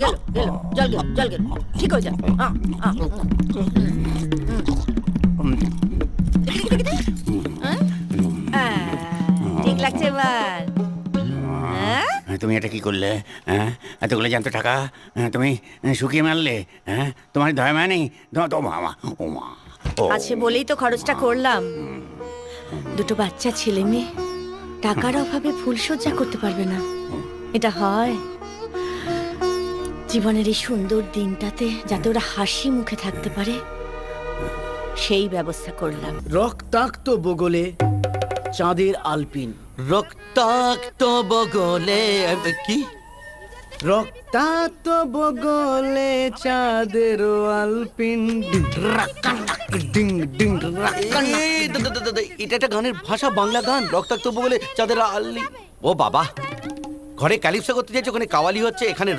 গেল গেল, জল গেল, জল গেল, ঠিক হয়ে যাবে। ঠিক লাগছে এবার? তুমি এটা কি করলে? হ্যাঁ, এতগুলো জ্যান্ত টাকা তুমি শুকিয়ে মারলে? হ্যাঁ, তোমার দয়া মায়া নেই? তো মামা, ও মা, আছে বলেই তো খরচটা করলাম। দুটো বাচ্চা ছেলে মেয়ে টাকার অভাবে ফুলসজ্জা করতে পারবে না, এটা হয়? জীবনের এই সুন্দর দিনটাতে যাতে ওরা হাসি মুখে থাকতে পারে সেই ব্যবস্থা করলাম। রক্তাক্ত বগলে চাঁদের আলপিন। রক্তাক্ত বগলে কি? রক্তাক্ত বগলে চাঁদের আলপিন। Ding ding রাক্কান। এটা একটা গানের ভাষা, বাংলা গান। রক্তাক্ত বগলে চাঁদের আল্লি। ও বাবা, ঘরে ক্যালিপসো করতে চাইছে, ওখানে কাওয়ালি হচ্ছে, এখানে